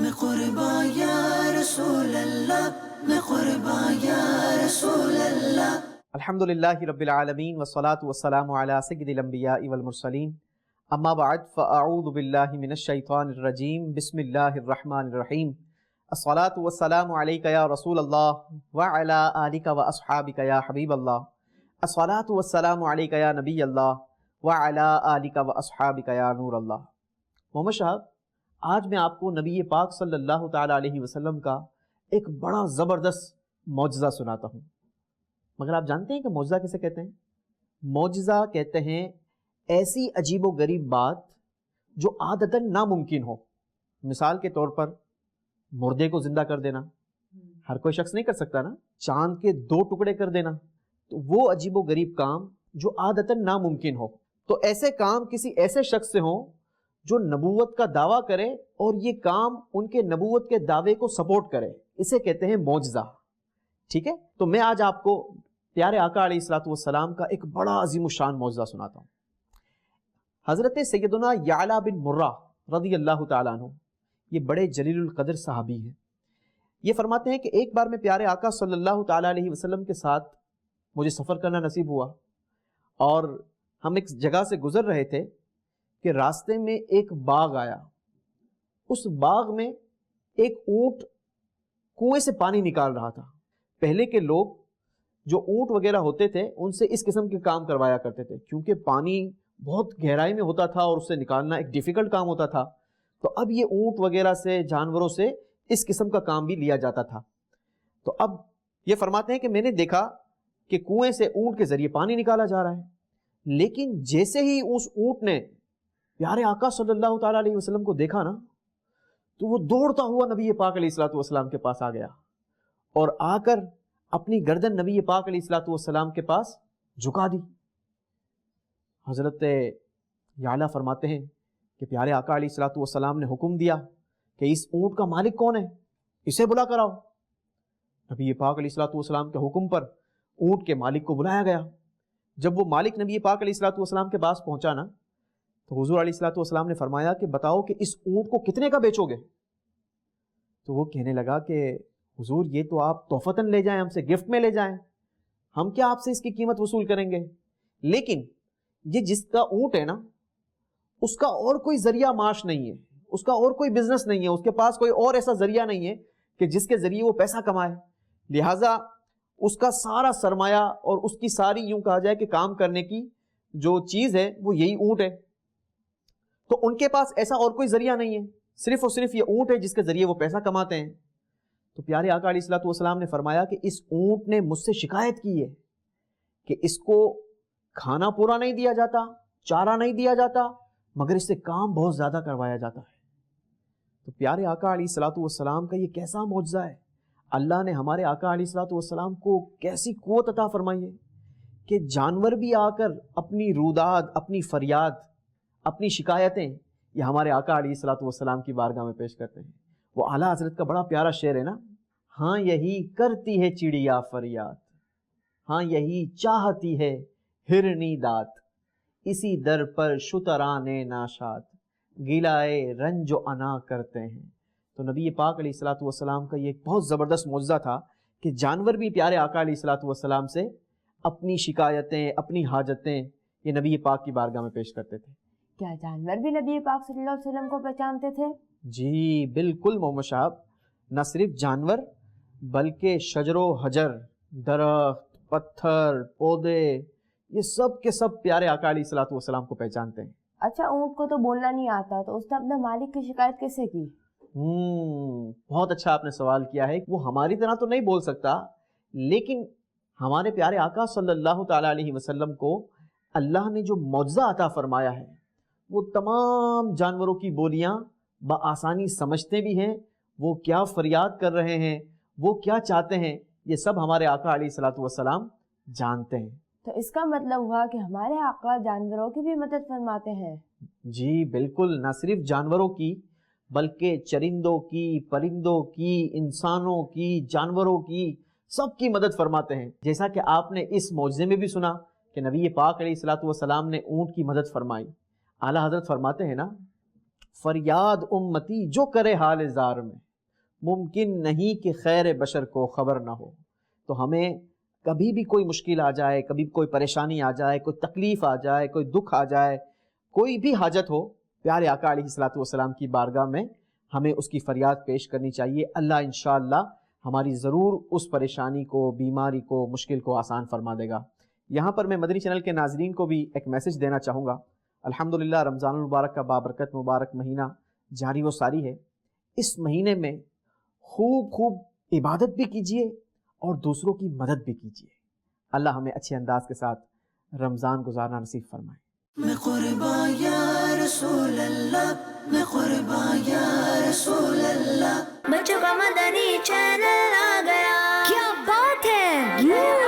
میں قربان یا رسول اللہ، میں قربان یا رسول اللہ۔ الحمدللہ رب العالمین والصلاة والسلام علی سید الانبیاء والمرسلین، اما بعد فاعوذ باللہ من الشیطان الرجیم، بسم اللہ الرحمن الرحیم۔ الصلاة والسلام علیک یا رسول اللہ وعلی آلک واصحابک یا حبیب اللہ۔ الصلاة والسلام علیک یا نبی اللہ وعلی آلک واصحابک یا نور اللہ۔ محمد صاحب، آج میں آپ کو نبی پاک صلی اللہ تعالیٰ علیہ وسلم کا ایک بڑا زبردست معجزہ سناتا ہوں۔ مگر آپ جانتے ہیں کہ معجزہ کسے کہتے ہیں؟ معجزہ کہتے ہیں ایسی عجیب و غریب بات جو عادتاً ناممکن ہو۔ مثال کے طور پر مردے کو زندہ کر دینا ہر کوئی شخص نہیں کر سکتا نا، چاند کے 2 ٹکڑے کر دینا، تو وہ عجیب و غریب کام جو عادتاً ناممکن ہو، تو ایسے کام کسی ایسے شخص سے ہوں جو نبوت کا دعویٰ کرے اور یہ کام ان کے نبوت کے دعوے کو سپورٹ کرے، اسے کہتے ہیں معجزہ۔ ٹھیک ہے، تو میں آج آپ کو پیارے آقا علیہ السلام کا ایک بڑا عظیم الشان معجزہ سناتا ہوں۔ حضرت سیدنا یعلا بن مرہ رضی اللہ تعالیٰ عنہ، یہ بڑے جلیل القدر صحابی ہیں۔ یہ فرماتے ہیں کہ ایک بار میں پیارے آقا صلی اللہ تعالیٰ علیہ وسلم کے ساتھ مجھے سفر کرنا نصیب ہوا، اور ہم ایک جگہ سے گزر رہے تھے کہ راستے میں ایک باغ آیا۔ اس باغ میں ایک اونٹ کنویں سے پانی نکال رہا تھا۔ پہلے کے لوگ جو اونٹ وغیرہ ہوتے تھے ان سے اس قسم کے کام کروایا کرتے تھے، کیونکہ پانی بہت گہرائی میں ہوتا تھا اور اس سے نکالنا ایک ڈیفیکلٹ کام ہوتا تھا، تو اب یہ اونٹ وغیرہ سے، جانوروں سے اس قسم کا کام بھی لیا جاتا تھا۔ تو اب یہ فرماتے ہیں کہ میں نے دیکھا کہ کنویں سے اونٹ کے ذریعے پانی نکالا جا رہا ہے، لیکن جیسے ہی اس اونٹ نے پیارے آقا صلی اللہ تعالیٰ علیہ وسلم کو دیکھا نا، تو وہ دوڑتا ہوا نبی پاک علیہ السلام کے پاس آ گیا اور آ کر اپنی گردن نبی پاک علیہ السلام کے پاس جھکا دی۔ حضرت یعلا فرماتے ہیں کہ پیارے آقا علیہ السلام نے حکم دیا کہ اس اونٹ کا مالک کون ہے، اسے بلا کر آؤ۔ نبی پاک علیہ السلام کے حکم پر اونٹ کے مالک کو بلایا گیا۔ جب وہ مالک نبی پاک علیہ السلام کے پاس پہنچا نا، تو حضور علیہ السلام نے فرمایا کہ بتاؤ کہ اس اونٹ کو کتنے کا بیچو گے؟ تو وہ کہنے لگا کہ حضور یہ تو آپ تحفتاً لے جائیں، ہم سے گفٹ میں لے جائیں، ہم کیا آپ سے اس کی قیمت وصول کریں گے، لیکن یہ جس کا اونٹ ہے نا، اس کا اور کوئی ذریعہ معاش نہیں ہے، اس کا اور کوئی بزنس نہیں ہے، اس کے پاس کوئی اور ایسا ذریعہ نہیں ہے کہ جس کے ذریعے وہ پیسہ کمائے، لہٰذا اس کا سارا سرمایہ اور اس کی ساری یوں کہا جائے کہ کام کرنے کی جو چیز ہے وہ یہی اونٹ ہے۔ تو ان کے پاس ایسا اور کوئی ذریعہ نہیں ہے، صرف اور صرف یہ اونٹ ہے جس کے ذریعے وہ پیسہ کماتے ہیں۔ تو پیارے آقا علیہ السلام نے فرمایا کہ اس اونٹ نے مجھ سے شکایت کی ہے کہ اس کو کھانا پورا نہیں دیا جاتا، چارہ نہیں دیا جاتا، مگر اس سے کام بہت زیادہ کروایا جاتا ہے۔ تو پیارے آقا علیہ السلام کا یہ کیسا معجزہ ہے، اللہ نے ہمارے آقا علیہ السلام کو کیسی قوت عطا فرمائی ہے کہ جانور بھی آ کر اپنی روداد، اپنی فریاد، اپنی شکایتیں یہ ہمارے آقا علیہ السلام کی بارگاہ میں پیش کرتے ہیں۔ وہ اعلیٰ حضرت کا بڑا پیارا شعر ہے نا، ہاں یہی کرتی ہے چڑیا فریاد، ہاں یہی چاہتی ہے ہرنی دات، اسی در پر شترانے ناشاد، گلائے رنج و انا کرتے ہیں۔ تو نبی پاک علیہ السلام کا یہ بہت زبردست معجزہ تھا کہ جانور بھی پیارے آقا علیہ السلام سے اپنی شکایتیں، اپنی حاجتیں یہ نبی پاک کی بارگاہ میں پیش کرتے تھے۔ کیا جانور بھی نبی پاک صلی اللہ علیہ وسلم کو پہچانتے تھے؟ جی بالکل محمد صاحب، نہ صرف جانور بلکہ شجر و حجر، درخت، پتھر، پودے، یہ سب کے سب پیارے آقا علیہ السلام کو پہچانتے ہیں۔ اچھا، اونٹ کو تو بولنا نہیں آتا، تو اس نے اپنے مالک کی شکایت کیسے کی؟ بہت اچھا آپ نے سوال کیا ہے۔ وہ ہماری طرح تو نہیں بول سکتا، لیکن ہمارے پیارے آقا صلی اللہ تعالیٰ علیہ وسلم کو اللہ نے جو معجزہ عطا فرمایا ہے، وہ تمام جانوروں کی بولیاں بآسانی سمجھتے بھی ہیں، وہ کیا فریاد کر رہے ہیں، وہ کیا چاہتے ہیں، یہ سب ہمارے آقا علیہ السلام جانتے ہیں۔ تو اس کا مطلب ہوا کہ ہمارے آقا جانوروں کی بھی مدد فرماتے ہیں؟ جی بالکل، نہ صرف جانوروں کی بلکہ چرندوں کی، پرندوں کی، انسانوں کی، جانوروں کی، سب کی مدد فرماتے ہیں۔ جیسا کہ آپ نے اس معجزے میں بھی سنا کہ نبی پاک علیہ السلام نے اونٹ کی مدد فرمائی۔ اعلیٰ حضرت فرماتے ہیں نا، فریاد امتی جو کرے حال زار میں، ممکن نہیں کہ خیر بشر کو خبر نہ ہو۔ تو ہمیں کبھی بھی کوئی مشکل آ جائے، کبھی کوئی پریشانی آ جائے، کوئی تکلیف آ جائے، کوئی دکھ آ جائے، کوئی بھی حاجت ہو، پیارے آقا علیہ الصلوۃ والسلام کی بارگاہ میں ہمیں اس کی فریاد پیش کرنی چاہیے۔ اللہ انشاءاللہ ہماری ضرور اس پریشانی کو، بیماری کو، مشکل کو آسان فرما دے گا۔ یہاں پر میں مدنی چینل کے ناظرین کو بھی ایک میسج دینا چاہوں گا۔ الحمدللہ رمضان المبارک کا بابرکت مبارک مہینہ جاری و ساری ہے۔ اس مہینے میں خوب خوب عبادت بھی کیجیے اور دوسروں کی مدد بھی کیجیے۔ اللہ ہمیں اچھے انداز کے ساتھ رمضان گزارنا نصیب فرمائے۔ میں قربان یا رسول اللہ، میں قربان یا رسول اللہ۔ بچوں کا مدنی چینل آ گیا، کیا بات ہے!